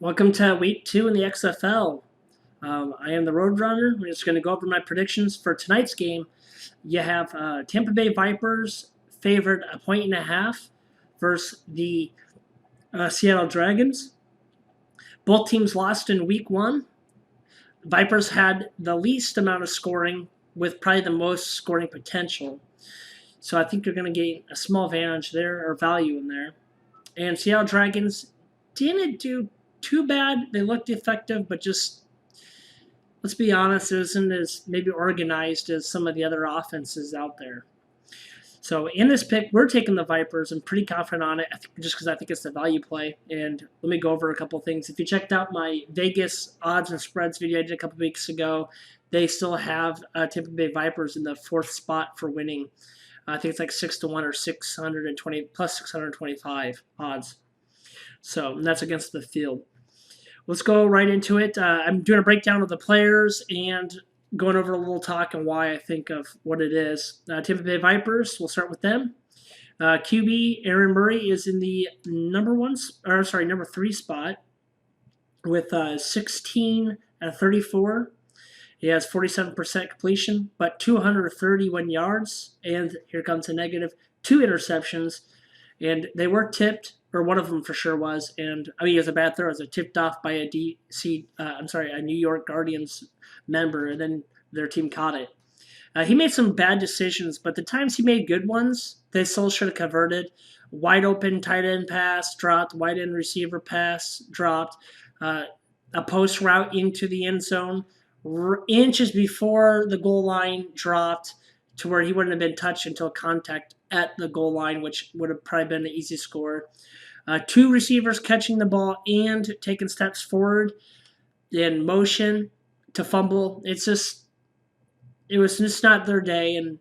Welcome to week 2 in the XFL. I am the Roadrunner. We're just going to go over my predictions for tonight's game. You have Tampa Bay Vipers favored 1.5 versus the Seattle Dragons. Both teams lost in week 1. Vipers had the least amount of scoring with probably the most scoring potential. So I think you're going to get a small advantage there or value in there. And Seattle Dragons didn't do too bad. They looked effective, but just let's be honest, it isn't as maybe organized as some of the other offenses out there. So in this pick, we're taking the Vipers. I'm pretty confident on it, just because I think it's the value play. And let me go over a couple things. If you checked out my Vegas odds and spreads video I did a couple weeks ago, they still have Tampa Bay Vipers in the 4th spot for winning. I think it's like 6-1 or 620 plus 625 odds. So that's against the field. Let's go right into it. I'm doing a breakdown of the players and going over a little talk and why I think of what it is. Tampa Bay Vipers, we'll start with them. QB Aaron Murray is in the number 3 spot with 16 out of 34. He has 47% completion, but 231 yards, and here comes a negative, 2 interceptions, and they were tipped, or one of them for sure was, and I mean, it was a bad throw. It was tipped off by a New York Guardians member, and then their team caught it. He made some bad decisions, but the times he made good ones, they still should have converted. Wide open tight end pass dropped, wide end receiver pass dropped, a post route into the end zone, inches before the goal line dropped to where he wouldn't have been touched until contact at the goal line, which would have probably been an easy score. 2 receivers catching the ball and taking steps forward in motion to fumble. It was just not their day, and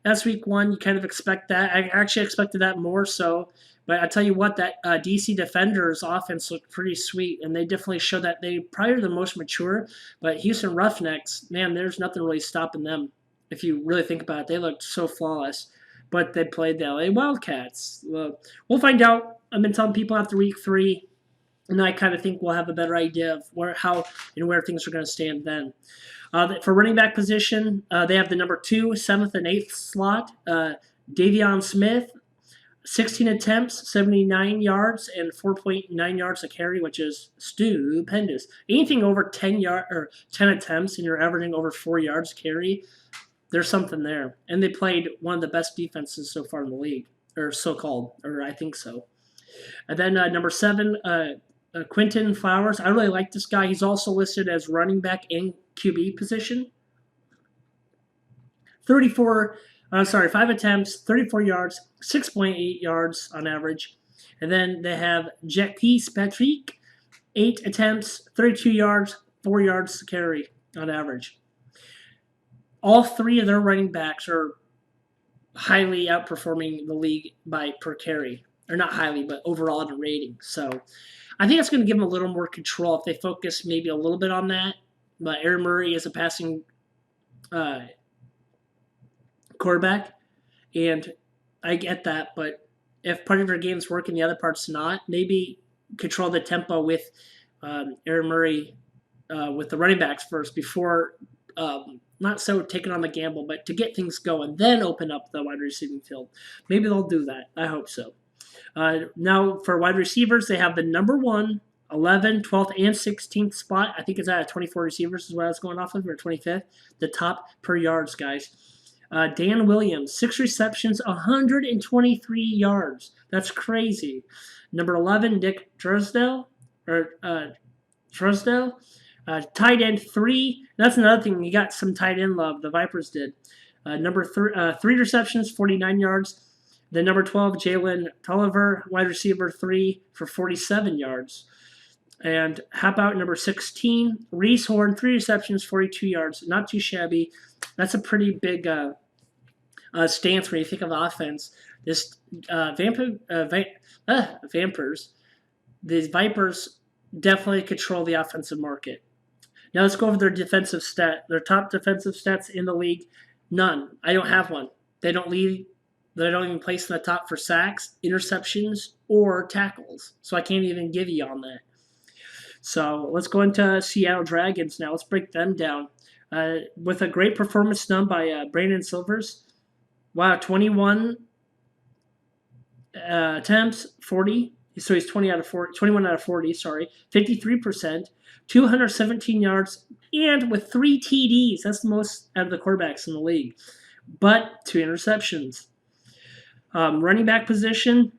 that's week 1. You kind of expect that. I actually expected that more so. But I tell you what, that DC Defenders offense looked pretty sweet, and they definitely show that they probably are the most mature. But Houston Roughnecks, man, there's nothing really stopping them. If you really think about it, they looked so flawless. But they played the LA Wildcats. We'll find out. I've been telling people after week 3, and I kind of think we'll have a better idea of how and where things are going to stand then. For running back position, they have the number 2, 7th, and 8th slot. Davion Smith, 16 attempts, 79 yards, and 4.9 yards a carry, which is stupendous. Anything over 10 attempts and you're averaging over 4 yards carry, there's something there. And they played one of the best defenses so far in the league, or so-called, or I think so. And then number 7, Quentin Flowers. I really like this guy. He's also listed as running back and QB position. 5 attempts, 34 yards, 6.8 yards on average. And then they have Jacques Patrick, 8 attempts, 32 yards, 4 yards to carry on average. All 3 of their running backs are highly outperforming the league by per carry. Or not highly, but overall in a rating. So I think it's going to give them a little more control if they focus maybe a little bit on that. But Aaron Murray is a passing quarterback, and I get that, but if part of your game's working, the other part's not, maybe control the tempo with Aaron Murray with the running backs first before, not so taking on the gamble, but to get things going, then open up the wide receiving field. Maybe they'll do that. I hope so. Now, for wide receivers, they have the number 1, 11, 12th, and 16th spot. I think it's at 24 receivers is what I was going off of, or 25th. The top per yards, guys. Dan Williams, 6 receptions, 123 yards. That's crazy. Number 11, Nick Drysdale, tight end 3. That's another thing. You got some tight end love. The Vipers did. Number 3 receptions, 49 yards. Then number 12, Jalen Tolliver, wide receiver 3 for 47 yards. And how about number 16, Reese Horn, 3 receptions, 42 yards. Not too shabby. That's a pretty big stance when you think of offense. This Vampers, these Vipers definitely control the offensive market. Now let's go over their defensive their top defensive stats in the league. None. I don't have one. They don't even place in the top for sacks, interceptions, or tackles. So I can't even give you on that. So let's go into Seattle Dragons now. Let's break them down. With a great performance done by Brandon Silvers. Wow, 21 attempts, 40. So he's 21 out of 40, sorry. 53%, 217 yards, and with 3 TDs. That's the most out of the quarterbacks in the league. But 2 interceptions. Running back position,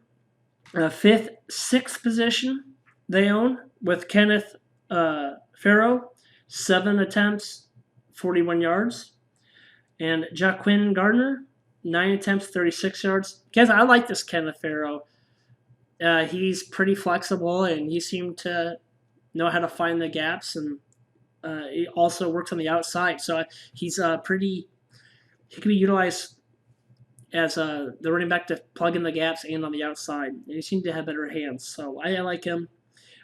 fifth, sixth position they own with Kenneth Farrow, 7 attempts, 41 yards. And Jaquin Gardner, 9 attempts, 36 yards. Guys, I like this Kenneth Farrow. He's pretty flexible, and he seemed to know how to find the gaps, and he also works on the outside. So he's he can be utilized as the running back to plug in the gaps and on the outside. And he seemed to have better hands. So I like him.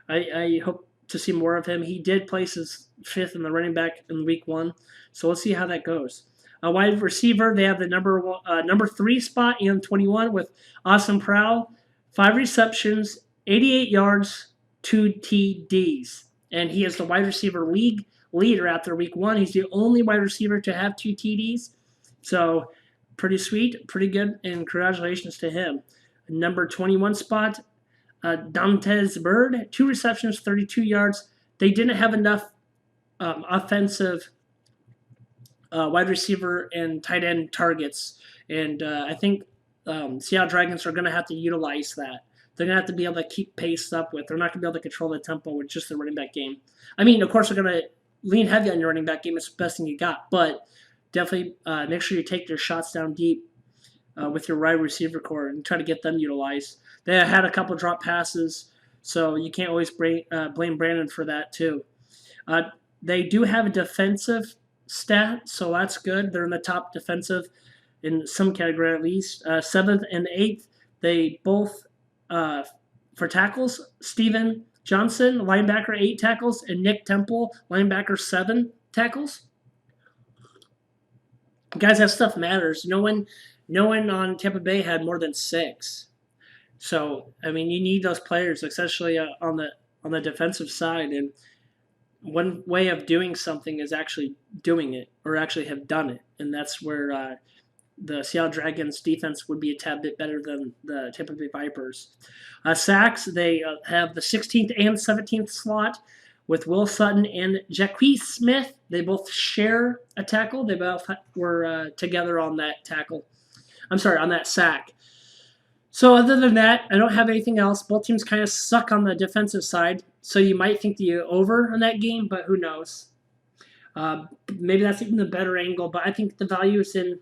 I hope to see more of him. He did place his 5th in the running back in week 1. So let's see how that goes. A wide receiver, they have the number 3 spot in 21 with Austin Prowl. 5 receptions, 88 yards, 2 TDs. And he is the wide receiver league leader after week 1. He's the only wide receiver to have 2 TDs. So pretty sweet, pretty good, and congratulations to him. Number 21 spot, Dantes Bird, 2 receptions, 32 yards. They didn't have enough offensive wide receiver and tight end targets, and I think Seattle Dragons are going to have to utilize that. They're going to have to be able to keep pace up with. They're not going to be able to control the tempo with just the running back game. I mean, of course, they're going to lean heavy on your running back game. It's the best thing you got, but definitely make sure you take your shots down deep with your wide receiver core and try to get them utilized. They had a couple drop passes, so you can't always blame Brandon for that too. They do have a defensive stat, so that's good. They're in the top defensive in some category at least. 7th and 8th, they both, for tackles, Steven Johnson, linebacker, 8 tackles, and Nick Temple, linebacker, 7 tackles. Guys, that stuff matters. No one on Tampa Bay had more than 6. So, I mean, you need those players, especially on the defensive side. And one way of doing something is actually doing it, or actually have done it. And that's where the Seattle Dragons defense would be a tad bit better than the Tampa Bay Vipers. Sacks, they have the 16th and 17th slot with Will Sutton and Jacquez Smith. They both share a tackle. They both were together on that tackle. I'm sorry, on that sack. So other than that, I don't have anything else. Both teams kind of suck on the defensive side, so you might think the over on that game, but who knows? Maybe that's even the better angle, but I think the value is in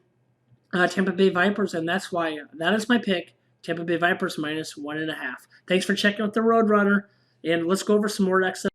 Tampa Bay Vipers, and that's why that is my pick. Tampa Bay Vipers -1.5. Thanks for checking out the Roadrunner, and let's go over some more XFL.